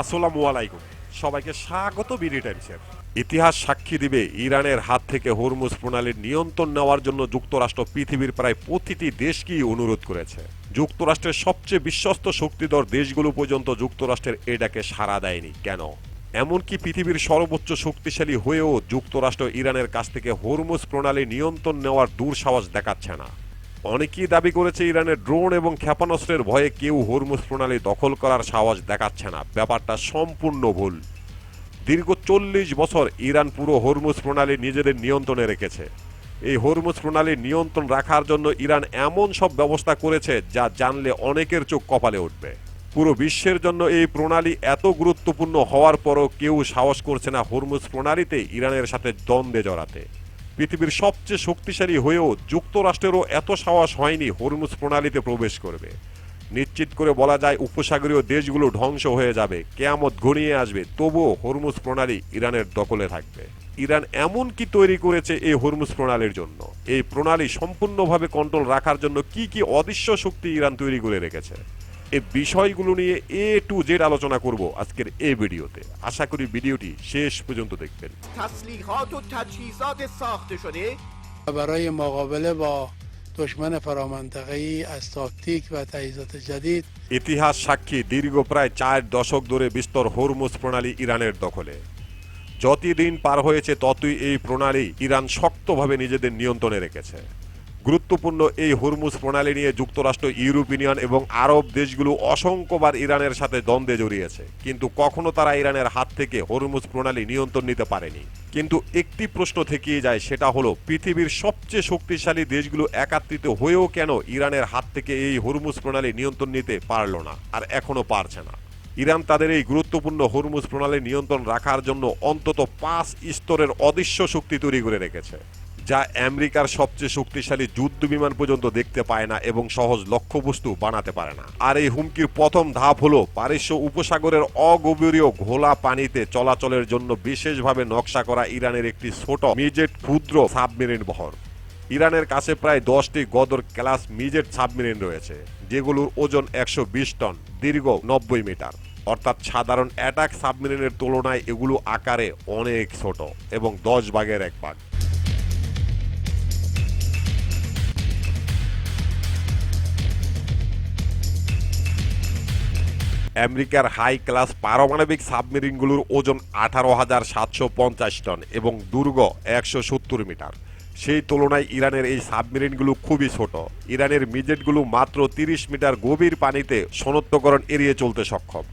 আসসালামু আলাইকুম, সবাইকে স্বাগত বিডি টাইমসের। ইতিহাস সাক্ষী দিবে ইরানের হাত থেকে হরমুজ প্রণালীর নিয়ন্ত্রণ নেওয়ার জন্য যুক্তরাষ্ট্র পৃথিবীর প্রায় প্রতিটি দেশকেই অনুরোধ করেছে। যুক্তরাষ্ট্রের সবচেয়ে বিশ্বস্ত শক্তিধর দেশগুলো পর্যন্ত যুক্তরাষ্ট্রের এ ডাকে সাড়া দেয়নি কেন? এমনকি পৃথিবীর সর্বোচ্চ শক্তিশালী হয়েও যুক্তরাষ্ট্র ইরানের কাছ থেকে হরমুজ প্রণালী নিয়ন্ত্রণ নেওয়ার দুঃসাহস দেখাচ্ছে না। অনেকেই দাবি করেছে ইরানের ড্রোন এবং ক্ষেপণাস্ত্রের ভয়ে কেউ হরমুজ প্রণালী দখল করার সাহস দেখাচ্ছে না। ব্যাপারটা সম্পূর্ণ ভুল। দীর্ঘ 40 বছর ইরান পুরো হরমুজ প্রণালী নিজেদের নিয়ন্ত্রণে রেখেছে। এই হরমুজ প্রণালীর নিয়ন্ত্রণ রাখার জন্য ইরান এমন সব ব্যবস্থা করেছে যা জানলে অনেকের চোখ কপালে উঠবে। পুরো বিশ্বের জন্য এই প্রণালী এত গুরুত্বপূর্ণ হওয়ার পরও কেউ সাহস করছে না হরমুজ প্রণালীতে ইরানের সাথে দ্বন্দ্বে জড়াতে। পৃথিবীর সবচেয়ে শক্তিশালী হয়েও যুক্তরাষ্ট্রেরও এত সাহস হয়নি হরমুজ প্রণালীতে প্রবেশ করবে। নিশ্চিত করে বলা যায় উপসাগরীয় দেশগুলো ধ্বংস হয়ে যাবে, কিয়ামত ঘনিয়ে আসবে, তবুও হরমুজ প্রণালী ইরানের দখলে থাকবে। ইরান এমন কি তৈরি করেছে এই হরমুজ প্রণালীর জন্য? এই প্রণালী সম্পূর্ণভাবে কন্ট্রোল রাখার জন্য কি কি অদৃশ্য শক্তি ইরান তৈরি করে রেখেছে? এই বিষয়গুলো নিয়ে A to Z আলোচনা করব আজকের এই ভিডিওতে। আশা করি ভিডিওটি শেষ পর্যন্ত দেখবেন। تسلیحات و تجهیزات ساخته شده برای مقابله با دشمن فرامنطقه‌ای از تاکتیک و تجهیزات جدید ইতিহাস সাক্ষী দীর্ঘ প্রায় 4 দশক ধরে বিস্তর হরমুজ প্রণালী ইরানের দখলে। যতই দিন পার হয়েছে ততই এই প্রণালী ইরান শক্তভাবে নিজেদের নিয়ন্ত্রণে রেখেছে। গুরুত্বপূর্ণ এই হরমুজ প্রণালী নিয়ে যুক্তরাষ্ট্র, ইউরোপিয়ান এবং আরব দেশগুলো অসংখ্যবার ইরানের সাথে দ্বন্দ্বে জড়িয়েছে, কিন্তু কখনো তারা ইরানের হাত থেকে হরমুজ প্রণালী নিয়ন্ত্রণ নিতে পারেনি। কিন্তু একটি প্রশ্ন থেকেই যায়, সেটা হলো পৃথিবীর সবচেয়ে শক্তিশালী দেশগুলো একত্রিত হয়েও কেন ইরানের হাত থেকে এই হরমুজ প্রণালী নিয়ন্ত্রণ নিতে পারল না, আর এখনো পারছে না। ইরান তাদের এই গুরুত্বপূর্ণ হরমুজ প্রণালী নিয়ন্ত্রণ রাখার জন্য অন্তত 5 স্তরের অদৃশ্য শক্তি তৈরি করে রেখেছে, যা আমেরিকার সবচেয়ে শক্তিশালী যুদ্ধ বিমান পর্যন্ত দেখতে পায় না এবং সহজ লক্ষ্যবস্তু বানাতে পারে না। আর এই হুমকির প্রথম ধাপ হলো পারস্য উপসাগরের অগভীরীয় ঘোলা পানিতে চলাচলের জন্য বিশেষভাবে নকশা করা ইরানের একটি ছোট মিজেট ক্ষুদ্র সাবমেরিন বহর। ইরানের কাছে প্রায় 10টি গদর ক্লাস মিজেট সাবমেরিন রয়েছে, যেগুলোর ওজন 120 টন, দীর্ঘ 90 মিটার। অর্থাৎ সাধারণ অ্যাটাক সাবমেরিনের তুলনায় এগুলো আকারে অনেক ছোট এবং 10 ভাগের 1 ভাগ। আমেরিকার হাই ক্লাস পারমাণবিক সাবমেরিনগুলোর ওজন 18,750 টন এবং দৈর্ঘ্য 170 মিটার। সেই তুলনায় ইরানের এই সাবমেরিনগুলো খুবই ছোট। ইরানের মিজেটগুলো মাত্র 30 মিটার গভীর পানিতে শনাক্তকরণ এড়িয়ে চলতে সক্ষম,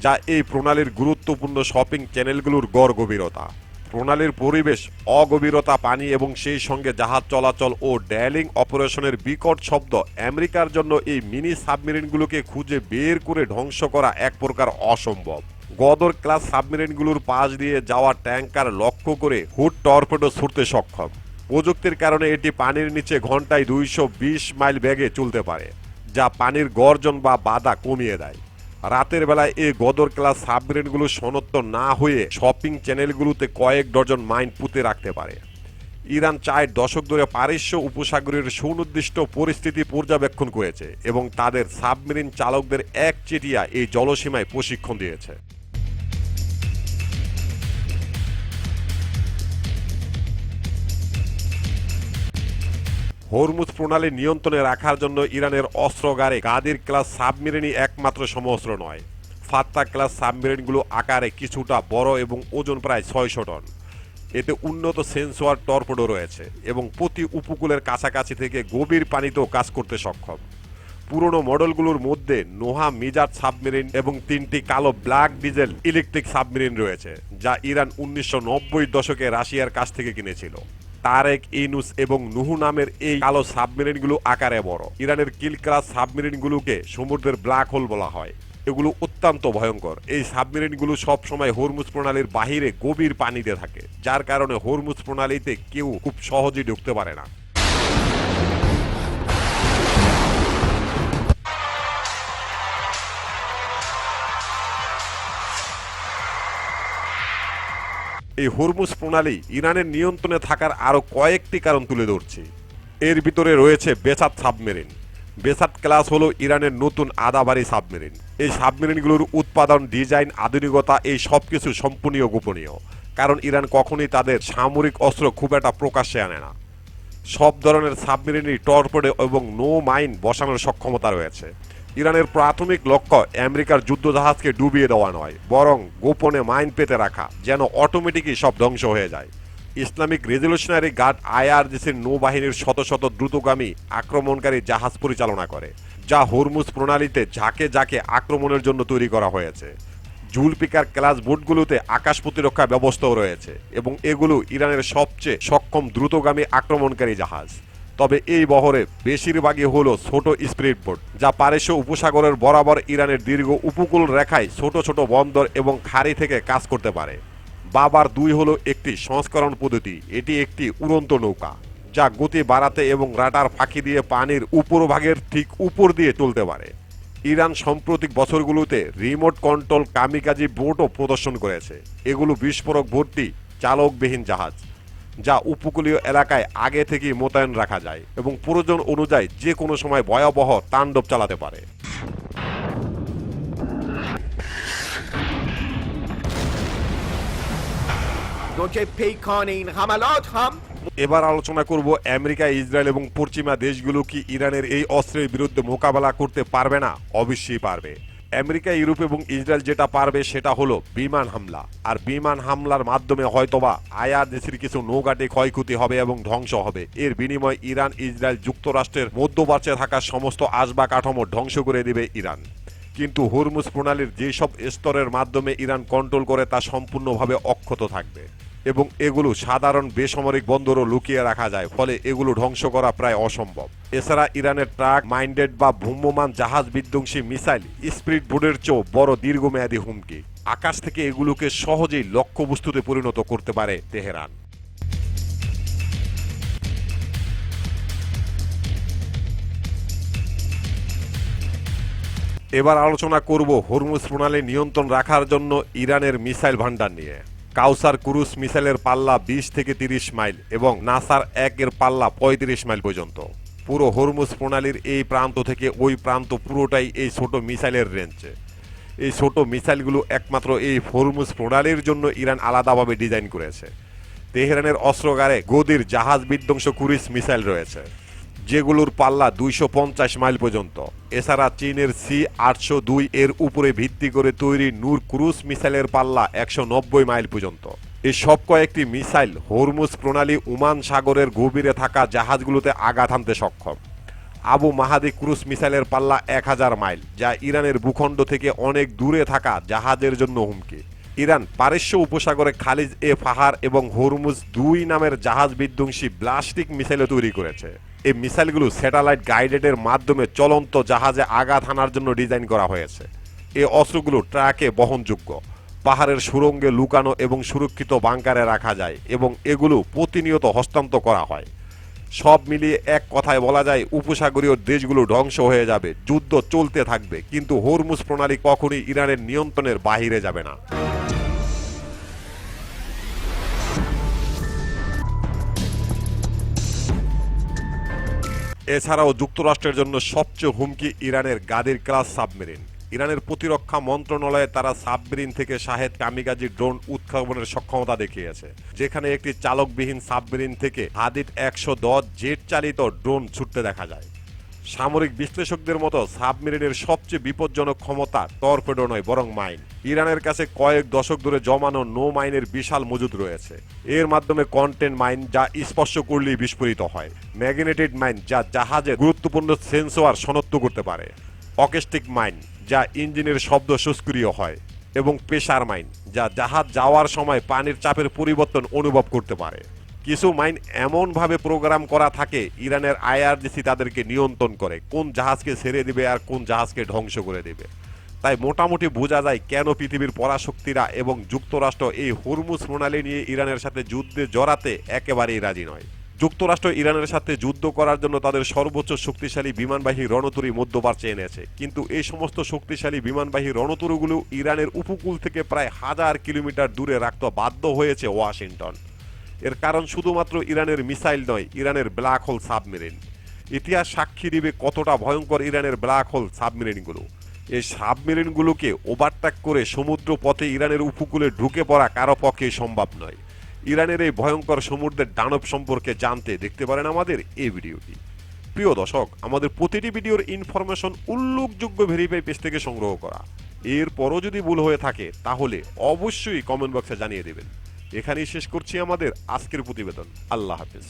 যা এই প্রণালীর গুরুত্বপূর্ণ শপিং চ্যানেলগুলোর গড় গভীরতা। প্রণালীর পরিবেশ, অগভীরতা, পানি এবং সেই সঙ্গে জাহাজ চলাচল ও ড্যালিং অপারেশনের বিকট শব্দ আমেরিকার জন্য এই মিনি সাবমেরিনগুলোকে খুঁজে বের করে ধ্বংস করা এক প্রকার অসম্ভব। গদর ক্লাস সাবমেরিনগুলোর পাশ দিয়ে যাওয়া ট্যাঙ্কার লক্ষ্য করে হুড টর্পেডো ছুটতে সক্ষম। প্রযুক্তির কারণে এটি পানির নিচে ঘন্টায় 220 মাইল বেগে চলতে পারে, যা পানির গর্জন বা বাধা কমিয়ে দেয়। রাতের বেলায় এই গদর ক্লাস সাবমেরিনগুলো শনাক্ত না হয়ে শপিং চ্যানেলগুলোতে কয়েক ডজন মাইন পুঁতে রাখতে পারে। ইরান 4 দশক ধরে পারস্য উপসাগরের সুনির্দিষ্ট পরিস্থিতি পর্যবেক্ষণ করেছে এবং তাদের সাবমেরিন চালকদের একচেটিয়া এই জলসীমায় প্রশিক্ষণ দিয়েছে। হরমুজ প্রণালী নিয়ন্ত্রণে রাখার জন্য ইরানের অস্ত্রাগারে গাদির ক্লাস সাবমেরিনই একমাত্র সমস্ত্র নয়। ফাত্তা ক্লাস সাবমেরিনগুলো আকারে কিছুটা বড় এবং ওজন প্রায় 600 টন। এতে উন্নত সেন্সর টর্পেডো রয়েছে এবং প্রতি উপকূলের কাছাকাছি থেকে গভীর পানিতেও কাজ করতে সক্ষম। পুরনো মডেলগুলোর মধ্যে নোহা মিজাট সাবমেরিন এবং 3টি কালো ব্ল্যাক ডিজেল ইলেকট্রিক সাবমেরিন রয়েছে, যা ইরান 1990 দশকে রাশিয়ার কাছ থেকে কিনেছিল। তারেক, ইনুস এবং নুহু নামের এই কালো সাবমেরিনগুলো আকারে বড়। ইরানের কিল ক্লাস সাবমেরিনগুলোকে সমুদ্রের ব্ল্যাক হোল বলা হয়। এগুলো অত্যন্ত ভয়ঙ্কর। এই সাবমেরিনগুলো সবসময় হরমুজ প্রণালীর বাহিরে গভীর পানিতে থাকে, যার কারণে হরমুজ প্রণালীতে কেউ খুব সহজেই ঢুকতে পারে না। এই হরমুজ প্রণালী ইরানের নিয়ন্ত্রণে থাকার আরও কয়েকটি কারণ তুলে ধরছি। এর ভিতরে রয়েছে বেসাদ সাবমেরিন, বেসাট ক্লাস হলো ইরানের নতুন আদাবাড়ি সাবমেরিন। এই সাবমেরিনগুলোর উৎপাদন, ডিজাইন, আধুনিকতা এই সবকিছু সম্পূর্ণ গোপনীয়, কারণ ইরান কখনোই তাদের সামরিক অস্ত্র খুব একটা প্রকাশ্যে আনে না। সব ধরনের সাবমেরিনই টর্পেডো এবং নো মাইন বসানোর সক্ষমতা রয়েছে। ইরানের প্রাথমিক লক্ষ্য আমেরিকার যুদ্ধজাহাজকে ডুবিয়ে দেওয়া নয়, বরং গোপনে মাইন পেতে রাখা, যেন অটোমেটিকই সব ধ্বংস হয়ে যায়। ইসলামিক রেজলিউশনারি গার্ড আইআরজিসির নৌবাহিনীর শত শত দ্রুতগামী আক্রমণকারী জাহাজ পরিচালনা করে, যা হরমুজ প্রণালীতে ঝাঁকে ঝাঁকে আক্রমণের জন্য তৈরি করা হয়েছে। জুলফিকার ক্লাস বোটগুলোতে আকাশ প্রতিরক্ষা ব্যবস্থাও রয়েছে এবং এগুলো ইরানের সবচেয়ে সক্ষম দ্রুতগামী আক্রমণকারী জাহাজ। তবে এই বহরে বেশিরভাগই হলো ছোট স্পিড বোট, যা পারস্য উপসাগরের বরাবর ইরানের দীর্ঘ উপকূল রেখায় ছোট ছোট বন্দর এবং খাড়ি থেকে কাজ করতে পারে। বাবার 2 হলো একটি সংস্করণ পদ্ধতি। এটি একটি উড়ন্ত নৌকা, যা গতি বাড়াতে এবং রাডার ফাঁকি দিয়ে পানির উপরভাগের ঠিক উপর দিয়ে চলতে পারে। ইরান সাম্প্রতিক বছরগুলোতে রিমোট কন্ট্রোল কামিকাজি বোটও প্রদর্শন করেছে। এগুলো বিস্ফোরক ভর্তি চালকবিহীন জাহাজ, যা উপকূলীয় এলাকায় আগে থেকেই মোতায়েন রাখা যায় এবং প্রয়োজন অনুযায়ী যে কোনো সময় ভয়াবহ তাণ্ডব চালাতে পারে। که پیکان این حملات هم এবার আলোচনা করব আমেরিকা, ইসরায়েল এবং পশ্চিমা দেশগুলো কি ইরানের এই অস্ত্রের বিরুদ্ধে মোকাবেলা করতে পারবে না? অবশ্যই পারবে। আমেরিকা, ইউরোপ এবং ইসরায়েল যেটা পারবে সেটা হলো বিমান হামলা। আর বিমান হামলার মাধ্যমে হয়তোবা আইআরজিসির কিছু নৌঘাটে ক্ষয়ক্ষতি হবে এবং ধ্বংস হবে। এর বিনিময়ে ইরান, ইসরায়েল, যুক্তরাষ্ট্রের মধ্যপ্রাচ্যে থাকা সমস্ত আসবাব কাঠামো ধ্বংস করে দিবে ইরান। কিন্তু হরমুজ প্রণালীর যেসব স্তরের মাধ্যমে ইরান কন্ট্রোল করে তা সম্পূর্ণভাবে অক্ষত থাকবে এবং এগুলো সাধারণ বেসামরিক বন্দরও লুকিয়ে রাখা যায়, ফলে এগুলো ধ্বংস করা প্রায় অসম্ভব। এছাড়া ইরানের ট্রাক মাইন্ডেড বা ভ্রাম্যমাণ জাহাজ বিধ্বংসী মিসাইল স্পিড বোটের চেয়েও বড় দীর্ঘমেয়াদী হুমকি। আকাশ থেকে এগুলোকে সহজেই লক্ষ্যবস্তুতে পরিণত করতে পারে তেহরান। এবার আলোচনা করব হরমুজ প্রণালী নিয়ন্ত্রণ রাখার জন্য ইরানের মিসাইল ভান্ডার নিয়ে। কাউসার ক্রুজ মিসাইলের পাল্লা 20 থেকে 30 মাইল এবং নাসার 1 এর পাল্লা 35 মাইল পর্যন্ত। পুরো হরমুজ প্রণালীর এই প্রান্ত থেকে ওই প্রান্ত পুরোটাই এই ছোট মিসাইলের রেঞ্জে। এই ছোট মিসাইলগুলো একমাত্র এই হরমুজ প্রণালীর জন্য ইরান আলাদাভাবে ডিজাইন করেছে। তেহরানের অস্ত্রাগারে গদির জাহাজ বিধ্বংস ক্রুজ মিসাইল রয়েছে, যেগুলোর পাল্লা 250 মাইল পর্যন্ত। এছাড়া চীনের C-802 এর উপরে ভিত্তি করে তৈরি নূর ক্রুজ মিসাইলের পাল্লা 190 মাইল পর্যন্ত। এই সব কয়েকটি মিসাইল হরমুজ প্রণালী ওমান সাগরের গভীরে থাকা জাহাজগুলোতে আঘাত হানতে সক্ষম। আবু মাহাদি ক্রুজ মিসাইলের পাল্লা 1000 মাইল, যা ইরানের ভূখণ্ড থেকে অনেক দূরে থাকা জাহাজের জন্য হুমকি। ইরান পারস্য উপসাগরে খালিজ এ ফাহার এবং হরমুজ 2 নামের জাহাজ বিধ্বংসী ব্লাস্টিক মিসাইলও তৈরি করেছে। এই মিসাইলগুলো স্যাটেলাইট গাইডেডের মাধ্যমে চলন্ত জাহাজে আঘাত হানার জন্য ডিজাইন করা হয়েছে। এই অস্ত্রগুলো ট্রাকে বহনযোগ্য, পাহাড়ের সুড়ঙ্গে লুকানো এবং সুরক্ষিত বাংকারে রাখা যায় এবং এগুলো প্রতিনিয়ত হস্তান্তর করা হয়। সব মিলিয়ে এক কথায় বলা যায় উপসাগরীয় দেশগুলো ধ্বংস হয়ে যাবে, যুদ্ধ চলতে থাকবে, কিন্তু হরমুজ প্রণালী কখনোই ইরানের নিয়ন্ত্রণের বাহিরে যাবে না। এছাড়াও যুক্তরাষ্ট্রের জন্য সবচেয়ে হুমকি ইরানের গাদির ক্লাস সাবমেরিন। ইরানের প্রতিরক্ষা মন্ত্রণালয়ে তারা সাবমেরিন থেকে শাহেদ কামিকাজি ড্রোন উৎক্ষেপণের সক্ষমতা দেখিয়েছে, যেখানে একটি চালকবিহীন সাবমেরিন থেকে হাদিদ 110 জেট চালিত ড্রোন ছুটতে দেখা যায়। সামরিক বিশ্লেষকদের মতো সাবমেরিনের সবচেয়ে বিপজ্জনক ক্ষমতা টর্পেডো নয়, বরং মাইন। ইরানের কাছে কয়েক দশক ধরে জমানো নো মাইনের বিশাল মজুদ রয়েছে। এর মাধ্যমে কন্টেন্ট মাইন, যা স্পর্শ করলেই বিস্ফোরিত হয়; ম্যাগনেটেড মাইন, যা জাহাজের গুরুত্বপূর্ণ সেন্সর শনাক্ত করতে পারে; অকেস্টিক মাইন, যা ইঞ্জিনের শব্দ সক্রিয় হয়; এবং প্রেসার মাইন, যা জাহাজ যাওয়ার সময় পানির চাপের পরিবর্তন অনুভব করতে পারে। কিছু মাইন এমনভাবে প্রোগ্রাম করা থাকে, ইরানের আইআরজিসি তাদেরকে নিয়ন্ত্রণ করে কোন জাহাজকে ছেড়ে দিবে আর কোন জাহাজকে ধ্বংস করে দেবে। তাই মোটামুটি বোঝা যায় কেন পৃথিবীর পরাশক্তিরা এবং যুক্তরাষ্ট্র এই হরমুজ প্রণালী নিয়ে ইরানের সাথে যুদ্ধে জড়াতে একেবারেই রাজি নয়। যুক্তরাষ্ট্র ইরানের সাথে যুদ্ধ করার জন্য তাদের সর্বোচ্চ শক্তিশালী বিমানবাহী রণতরী মধ্যপ্রাচ্যে এনেছে, কিন্তু এই সমস্ত শক্তিশালী বিমানবাহী রণতরীগুলো ইরানের উপকূল থেকে প্রায় 1000 কিলোমিটার দূরে রাখতে বাধ্য হয়েছে ওয়াশিংটন। এর কারণ শুধুমাত্র ইরানের মিসাইল নয়, ইরানের ব্ল্যাক হোল সাবমেরিন। ইতিহাস সাক্ষী দিবে কতটা ভয়ঙ্কর ইরানের ব্ল্যাক হোল সাবমেরিনগুলো। এই সাবমেরিনগুলোকে ওভারটেক করে সমুদ্র পথে ইরানের উপকূলে ঢুকে পড়া কারো পক্ষে সম্ভব নয়। ইরানের এই ভয়ঙ্কর সমুদ্রের দানব সম্পর্কে জানতে দেখতে পারেন আমাদের এই ভিডিওটি। প্রিয় দর্শক, আমাদের প্রতিটি ভিডিওর ইনফরমেশন উল্লেখযোগ্য ভেরিফাই পেজ থেকে সংগ্রহ করা। এরপরও যদি ভুল হয়ে থাকে তাহলে অবশ্যই কমেন্ট বক্সে জানিয়ে দেবেন। এখানেই শেষ করছি আমাদের আজকের প্রতিবেদন। আল্লাহ হাফেজ।